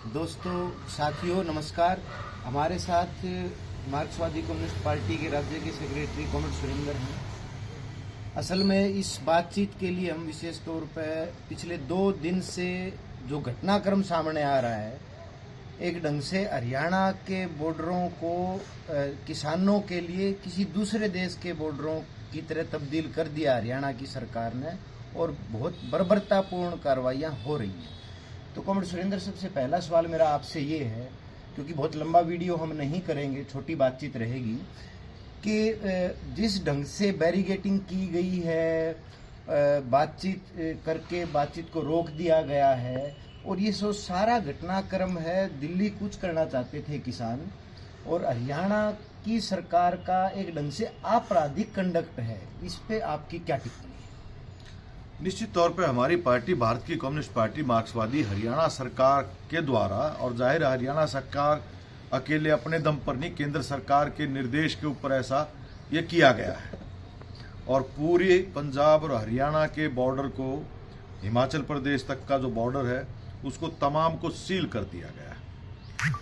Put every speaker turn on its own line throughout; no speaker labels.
दोस्तों, साथियों, नमस्कार। हमारे साथ मार्क्सवादी कम्युनिस्ट पार्टी के राज्य के सेक्रेटरी कॉमरेड सुरेंद्र हैं। असल में इस बातचीत के लिए हम विशेष तौर पर पिछले 2 दिन से जो घटनाक्रम सामने आ रहा है, एक ढंग से हरियाणा के बॉर्डरों को किसानों के लिए किसी दूसरे देश के बॉर्डरों की तरह तब्दील कर दिया हरियाणा की सरकार ने, और बहुत बर्बरतापूर्ण कार्रवाइयाँ हो रही हैं। तो कॉमरेड सुरेंद्र, सबसे पहला सवाल मेरा आपसे ये है, क्योंकि बहुत लंबा वीडियो हम नहीं करेंगे, छोटी बातचीत रहेगी, कि जिस ढंग से बैरिगेटिंग की गई है, बातचीत करके बातचीत को रोक दिया गया है, और ये सो सारा घटनाक्रम है, दिल्ली कूच करना चाहते थे किसान, और हरियाणा की सरकार का एक ढंग से आपराधिक कंडक्ट है। इस पे आपकी क्या टिप्पणी है?
निश्चित तौर पर हमारी पार्टी, भारत की कम्युनिस्ट पार्टी मार्क्सवादी, हरियाणा सरकार के द्वारा, और जाहिर है हरियाणा सरकार अकेले अपने दम पर नहीं, केंद्र सरकार के निर्देश के ऊपर ऐसा ये किया गया है, और पूरे पंजाब और हरियाणा के बॉर्डर को, हिमाचल प्रदेश तक का जो बॉर्डर है उसको तमाम को सील कर दिया गया है।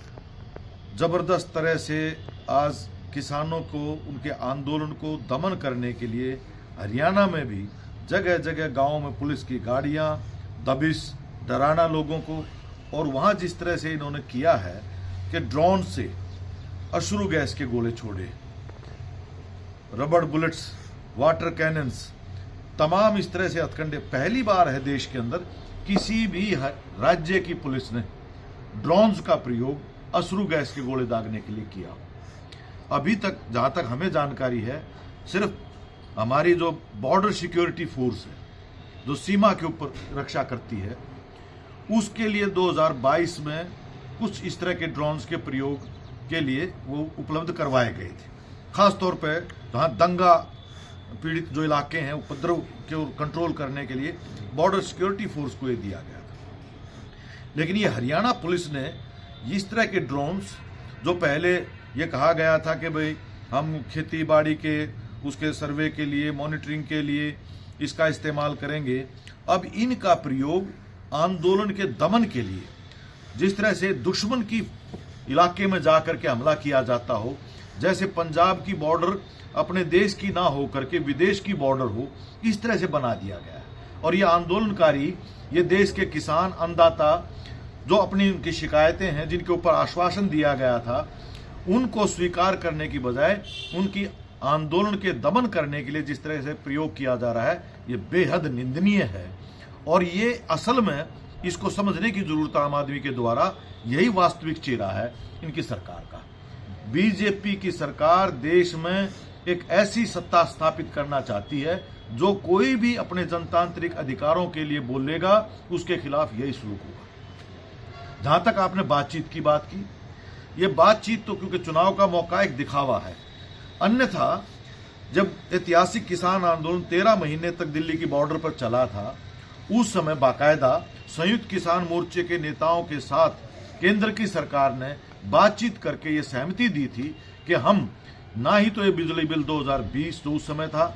जबरदस्त तरह से आज किसानों को, उनके आंदोलन को दमन करने के लिए हरियाणा में भी जगह जगह गांवों में पुलिस की गाड़ियां, दबिश, डराना लोगों को, और वहां जिस तरह से इन्होंने किया है कि ड्रोन से अश्रु गैस के गोले छोड़े, रबड़ बुलेट्स, वाटर कैनन्स, तमाम इस तरह से हथकंडे। पहली बार है देश के अंदर किसी भी राज्य की पुलिस ने ड्रोन्स का प्रयोग अश्रु गैस के गोले दागने के लिए किया। अभी तक जहां तक हमें जानकारी है, सिर्फ हमारी जो बॉर्डर सिक्योरिटी फोर्स है, जो सीमा के ऊपर रक्षा करती है, उसके लिए 2022 में कुछ इस तरह के ड्रोन्स के प्रयोग के लिए वो उपलब्ध करवाए गए थे। खास तौर पर जहां दंगा पीड़ित जो इलाके हैं, उपद्रव के कंट्रोल करने के लिए बॉर्डर सिक्योरिटी फोर्स को ये दिया गया था। लेकिन ये हरियाणा पुलिस ने इस तरह के ड्रोन्स, जो पहले ये कहा गया था कि भाई हम खेती बाड़ी के उसके सर्वे के लिए, मॉनिटरिंग के लिए इसका इस्तेमाल करेंगे, अब इनका प्रयोग आंदोलन के दमन के लिए, जिस तरह से दुश्मन की इलाके में जाकर के हमला किया जाता हो, जैसे पंजाब की बॉर्डर अपने देश की ना हो करके विदेश की बॉर्डर हो, इस तरह से बना दिया गया है। और ये आंदोलनकारी, ये देश के किसान, अन्नदाता, जो अपनी उनकी शिकायतें हैं, जिनके ऊपर आश्वासन दिया गया था, उनको स्वीकार करने की बजाय उनकी आंदोलन के दमन करने के लिए जिस तरह से प्रयोग किया जा रहा है, ये बेहद निंदनीय है। और ये असल में इसको समझने की जरूरत आम आदमी के द्वारा, यही वास्तविक चेहरा है इनकी सरकार का। बीजेपी की सरकार देश में एक ऐसी सत्ता स्थापित करना चाहती है जो कोई भी अपने जनतांत्रिक अधिकारों के लिए बोलेगा, उसके खिलाफ यही सलूक होगा। जहां तक आपने बातचीत की बात की, ये बातचीत तो क्योंकि चुनाव का मौका एक दिखावा है, अन्यथा जब ऐतिहासिक किसान आंदोलन 13 महीने तक दिल्ली की बॉर्डर पर चला था, उस समय बाकायदा संयुक्त किसान मोर्चे के नेताओं के साथ केंद्र की सरकार ने बातचीत करके ये सहमति दी थी कि हम ना ही तो ये बिजली बिल 2020 जो उस समय था,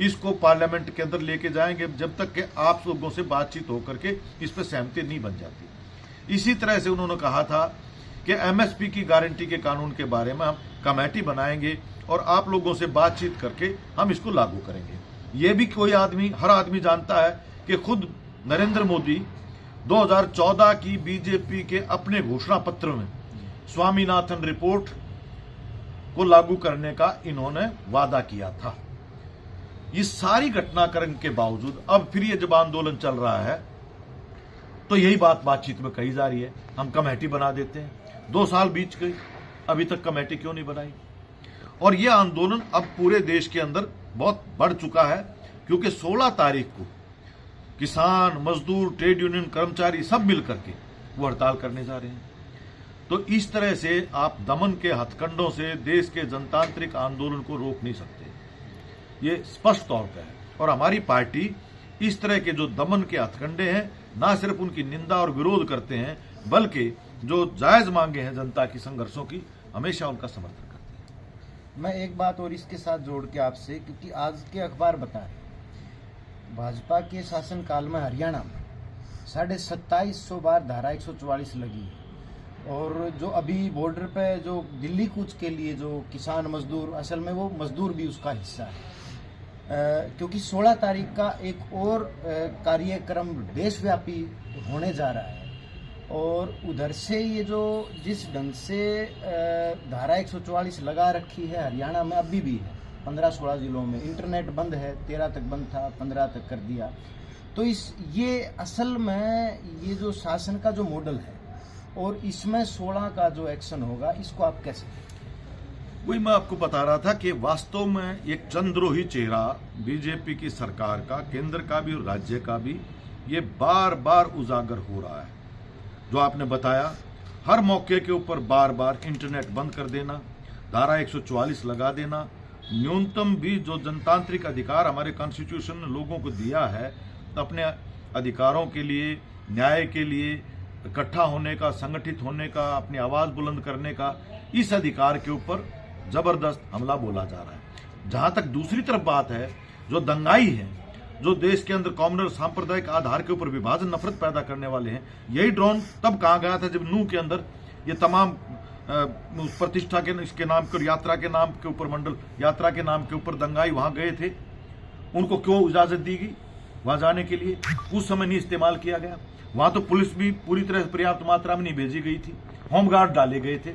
इसको पार्लियामेंट के अंदर लेके जाएंगे जब तक कि आप लोगों से बातचीत होकर के इस पर सहमति नहीं बन जाती। इसी तरह से उन्होंने कहा था कि एमएसपी की गारंटी के कानून के बारे में हम कमेटी बनाएंगे और आप लोगों से बातचीत करके हम इसको लागू करेंगे। ये भी कोई आदमी, हर आदमी जानता है कि खुद नरेंद्र मोदी 2014 की बीजेपी के अपने घोषणा पत्र में स्वामीनाथन रिपोर्ट को लागू करने का इन्होंने वादा किया था। इस सारी घटनाक्रम के बावजूद अब फिर ये जब आंदोलन चल रहा है, तो यही बातचीत में कही जा रही है, हम कमेटी बना देते हैं। 2 साल बीत गए, अभी तक कमेटी क्यों नहीं बनाई? और यह आंदोलन अब पूरे देश के अंदर बहुत बढ़ चुका है, क्योंकि 16 तारीख को किसान, मजदूर, ट्रेड यूनियन, कर्मचारी सब मिलकर के वो हड़ताल करने जा रहे हैं। तो इस तरह से आप दमन के हथकंडों से देश के जनतांत्रिक आंदोलन को रोक नहीं सकते, ये स्पष्ट तौर पर है। और हमारी पार्टी इस तरह के जो दमन के हथकंडे हैं, ना सिर्फ उनकी निंदा और विरोध करते हैं, बल्कि जो जायज मांगे हैं जनता की, संघर्षों की, हमेशा उनका समर्थन करते हैं।
मैं एक बात और इसके साथ जोड़ के आपसे, क्योंकि आज के अखबार बता रहे, भाजपा के शासनकाल में हरियाणा में 2750 बार धारा 144 लगी है। और जो अभी बॉर्डर पे जो दिल्ली कूच के लिए जो किसान मजदूर, असल में वो मजदूर भी उसका हिस्सा है, क्योंकि 16 तारीख का एक और कार्यक्रम देशव्यापी होने जा रहा है और उधर से ये जो जिस ढंग से धारा 144 लगा रखी है हरियाणा में अभी भी है, 15-16 जिलों में इंटरनेट बंद है, 13 तक बंद था, 15 तक कर दिया। तो ये असल में ये जो शासन का जो मॉडल है और इसमें 16 का जो एक्शन होगा, इसको आप कैसे?
वही मैं आपको बता रहा था कि वास्तव में एक चंद्रोही चेहरा बीजेपी की सरकार का, केंद्र का भी और राज्य का भी, ये बार बार उजागर हो रहा है। जो आपने बताया, हर मौके के ऊपर बार बार इंटरनेट बंद कर देना, धारा 144 लगा देना, न्यूनतम भी जो जनतांत्रिक अधिकार हमारे कॉन्स्टिट्यूशन ने लोगों को दिया है अपने अधिकारों के लिए, न्याय के लिए इकट्ठा होने का, संगठित होने का, अपनी आवाज बुलंद करने का, इस अधिकार के ऊपर जबरदस्त हमला बोला जा रहा है। जहां तक दूसरी तरफ बात है, जो दंगाई है, जो देश के अंदर कॉम्युनल सांप्रदायिक आधार के ऊपर विभाजन, नफरत पैदा करने वाले हैं, यही ड्रोन तब कहा गया था जब नूह के अंदर ये तमाम प्रतिष्ठा के इसके नाम के और यात्रा के नाम के ऊपर, मंडल यात्रा के नाम के ऊपर दंगाई वहां गए थे। उनको क्यों इजाजत दी गई वहां जाने के लिए? उस समय नहीं इस्तेमाल किया गया। वहां तो पुलिस भी पूरी तरह से पर्याप्त मात्रा में नहीं भेजी गई थी, होमगार्ड डाले गए थे।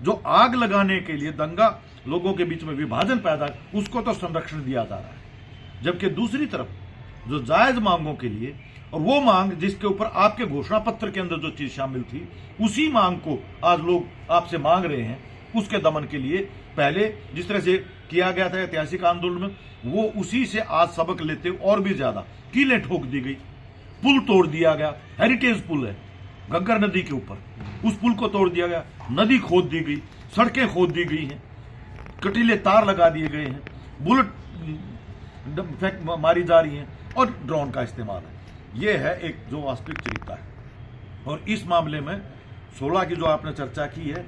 जो आग लगाने के लिए, दंगा, लोगों के बीच में विभाजन पैदा, उसको तो संरक्षण दिया जा रहा है। जबकि दूसरी तरफ जो जायज मांगों के लिए, और वो मांग जिसके ऊपर आपके घोषणा पत्र के अंदर जो चीज शामिल थी, उसी मांग को आज लोग आपसे मांग रहे हैं, उसके दमन के लिए पहले जिस तरह से किया गया था ऐतिहासिक आंदोलन में, वो उसी से आज सबक लेते और भी ज्यादा कीलें ठोक दी गई, पुल तोड़ दिया गया। हेरिटेज पुल है घग्गर नदी के ऊपर, उस पुल को तोड़ दिया गया, नदी खोद दी गई, सड़कें खोद दी गई हैं, कटीले तार लगा दिए गए हैं, बुलेट मारी जा रही हैं और ड्रोन का इस्तेमाल है। यह है एक जो वास्तविक चरित्र है। और इस मामले में 16 की जो आपने चर्चा की है,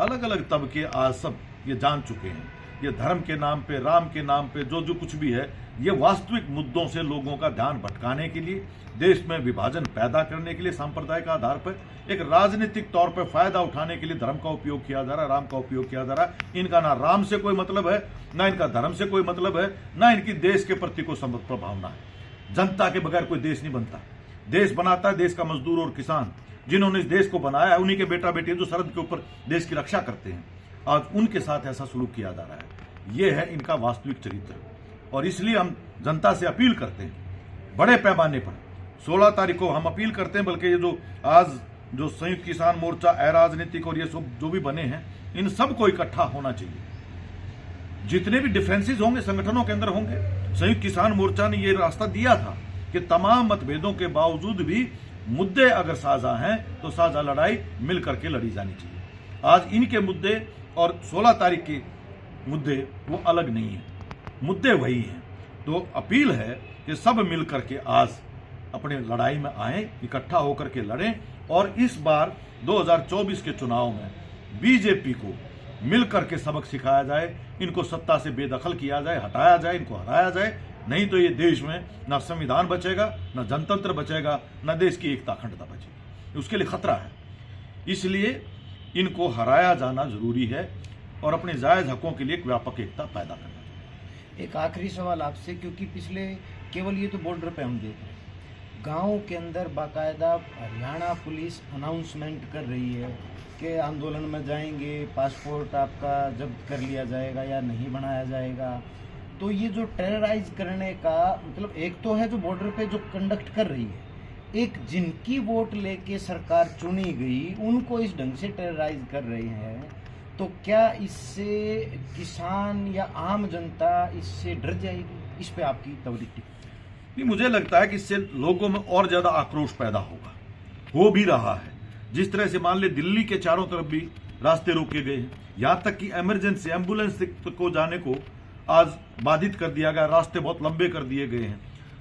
अलग अलग तबके आज सब ये जान चुके हैं। ये धर्म के नाम पे, राम के नाम पे जो कुछ भी है, ये वास्तविक मुद्दों से लोगों का ध्यान भटकाने के लिए, देश में विभाजन पैदा करने के लिए, सांप्रदायिक आधार पर एक राजनीतिक तौर पर फायदा उठाने के लिए धर्म का उपयोग किया जा रहा है, राम का उपयोग किया जा रहा है। इनका ना राम से कोई मतलब है, ना इनका धर्म से कोई मतलब है, ना इनकी देश के प्रति कोई प्रभावना है। जनता के बगैर कोई देश नहीं बनता। देश बनाता है देश का मजदूर और किसान, जिन्होंने इस देश को बनाया है, उन्हीं के बेटा बेटी जो सरहद के ऊपर देश की रक्षा करते हैं। आज उनके साथ ऐसा सलूक किया जा रहा है। यह है इनका वास्तविक चरित्र। और इसलिए हम जनता से अपील करते हैं, बड़े पैमाने पर 16 तारीख को हम अपील करते हैं, बल्कि ये जो आज जो संयुक्त किसान मोर्चा, अराजनीतिक और ये सब जो भी बने हैं, इन सब को इकट्ठा होना चाहिए। जितने भी डिफरेंसेस होंगे संगठनों के अंदर होंगे, संयुक्त किसान मोर्चा ने ये रास्ता दिया था कि तमाम मतभेदों के बावजूद भी मुद्दे अगर साझा हैं तो साझा लड़ाई मिल करके लड़ी जानी चाहिए। आज इनके मुद्दे और 16 तारीख के मुद्दे वो अलग नहीं है, मुद्दे वही हैं। तो अपील है कि सब मिल करके आज अपने लड़ाई में आए, इकट्ठा होकर के लड़ें और इस बार 2024 के चुनाव में बीजेपी को मिल करके सबक सिखाया जाए, इनको सत्ता से बेदखल किया जाए, हटाया जाए, इनको हराया जाए। नहीं तो ये देश में ना संविधान बचेगा, ना जनतंत्र बचेगा, ना देश की एकता अखंडता बचेगी। उसके लिए खतरा है। इसलिए इनको हराया जाना जरूरी है और अपने जायज हकों के लिए एक व्यापक एकता पैदा करना चाहिए।
एक आखिरी सवाल आपसे, क्योंकि पिछले केवल ये तो बॉर्डर पे हम देख रहे हैं, गाँव के अंदर बाकायदा हरियाणा पुलिस अनाउंसमेंट कर रही है कि आंदोलन में जाएंगे, पासपोर्ट आपका जब्त कर लिया जाएगा या नहीं बनाया जाएगा। तो ये जो टेरराइज करने का मतलब, एक तो है जो बॉर्डर पे जो कंडक्ट कर रही है, एक जिनकी वोट लेके सरकार चुनी गई उनको इस ढंग से टेरराइज कर रहे हैं। तो क्या इससे किसान या आम जनता इससे डर जाएगी? इस पे आपकी तवज्जो?
नहीं, मुझे लगता है कि इससे लोगों में और ज्यादा आक्रोश पैदा होगा, हो भी रहा है। जिस तरह से मान ले दिल्ली के चारों तरफ भी रास्ते रोके गए हैं, यहां तक कि इमरजेंसी एम्बुलेंस को जाने को आज बाधित कर दिया गया, रास्ते बहुत लंबे कर दिए गए हैं।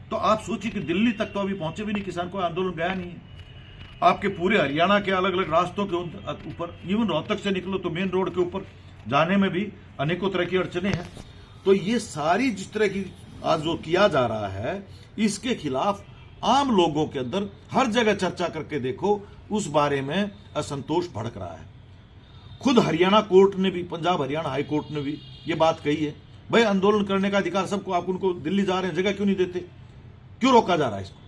तो आप सोचिए कि दिल्ली तक तो अभी पहुंचे भी नहीं, किसान को आंदोलन गया नहीं है। आपके पूरे हरियाणा के अलग अलग रास्तों के ऊपर, इवन रोहतक से निकलो तो मेन रोड के ऊपर जाने में भी अनेकों तरह की अड़चने हैं। तो ये सारी जिस तरह की आज जो किया जा रहा है, इसके खिलाफ आम लोगों के अंदर हर जगह चर्चा करके देखो,
उस बारे में असंतोष भड़क रहा है। खुद हरियाणा कोर्ट ने भी, पंजाब हरियाणा हाई कोर्ट ने भी ये बात कही है, भाई आंदोलन करने का अधिकार सबको, आप उनको दिल्ली जा रहे हैं जगह क्यों नहीं देते, क्यों रोका जा रहा है इसको।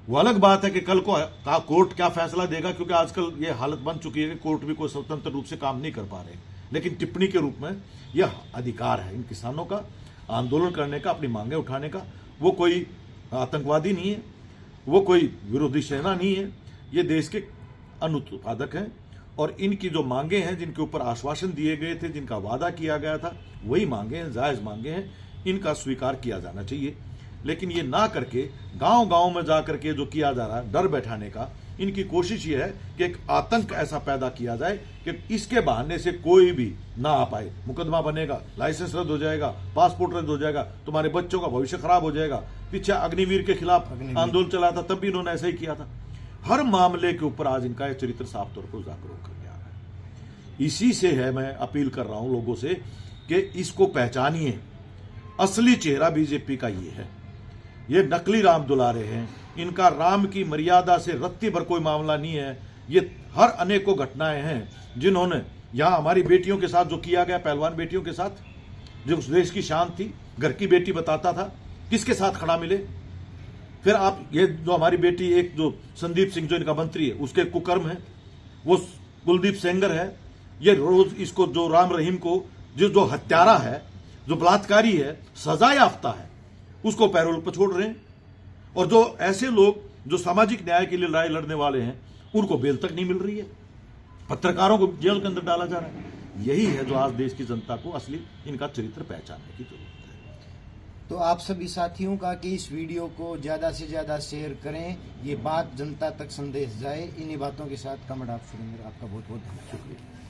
वो अलग बात है कि कल को कोर्ट क्या फैसला देगा, क्योंकि आजकल ये हालत बन चुकी है कि कोर्ट भी कोई स्वतंत्र रूप से काम नहीं कर पा रहे, लेकिन टिप्पणी के रूप में यह अधिकार है इन किसानों का आंदोलन करने का, अपनी मांगे उठाने का। वो कोई आतंकवादी नहीं है, वो कोई विरोधी सेना नहीं है, ये देश के अनुत्पादक हैं और इनकी जो मांगे हैं, जिनके ऊपर आश्वासन दिए गए थे, जिनका वादा किया गया था, वही मांगे हैं, जायज मांगे हैं, इनका स्वीकार किया जाना चाहिए। लेकिन ये ना करके गांव गांव में जाकर के जो किया जा रहा है डर बैठाने का, इनकी कोशिश ये है कि एक आतंक ऐसा पैदा किया जाए कि इसके बहाने से कोई भी ना आ पाए, मुकदमा बनेगा, लाइसेंस रद्द हो जाएगा, पासपोर्ट रद्द हो जाएगा, तुम्हारे बच्चों का भविष्य खराब हो जाएगा। पीछे अग्निवीर के खिलाफ आंदोलन चला था, तब भी इन्होंने ऐसा ही किया था। हर मामले के ऊपर आज इनका चरित्र साफ तौर पर उजागर होकर आ रहा है। इसी से है मैं अपील कर रहा हूं लोगों से कि इसको पहचानिए, असली चेहरा बीजेपी का ये है। ये नकली राम दुलारे हैं, इनका राम की मर्यादा से रत्ती भर कोई मामला नहीं है। ये हर अनेकों घटनाएं हैं जिन्होंने यहां हमारी बेटियों के साथ जो किया गया, पहलवान बेटियों के साथ, जो उस देश की शान थी, घर की बेटी बताता था, किसके साथ खड़ा मिले। फिर आप ये जो हमारी बेटी, एक जो संदीप सिंह जो इनका मंत्री है, उसके कुकर्म है, वो कुलदीप सेंगर है, ये रोज इसको जो राम रहीम को जो हत्यारा है, जो बलात्कारी है, सजा याफ्ता है, उसको पैरोल पर छोड़ रहे हैं। और जो ऐसे लोग जो सामाजिक न्याय के लिए लड़ाई लड़ने वाले हैं, उनको बेल तक नहीं मिल रही है, पत्रकारों को जेल के अंदर डाला जा रहा है। यही है जो आज देश की जनता को असली इनका चरित्र पहचानने की जरूरत है।
तो आप सभी साथियों का कि इस वीडियो को ज्यादा से ज्यादा शेयर करें, ये बात जनता तक संदेश जाए। इन्हीं बातों के साथ कमर आप सुरेंद्र, आपका बहुत बहुत धन्यवाद।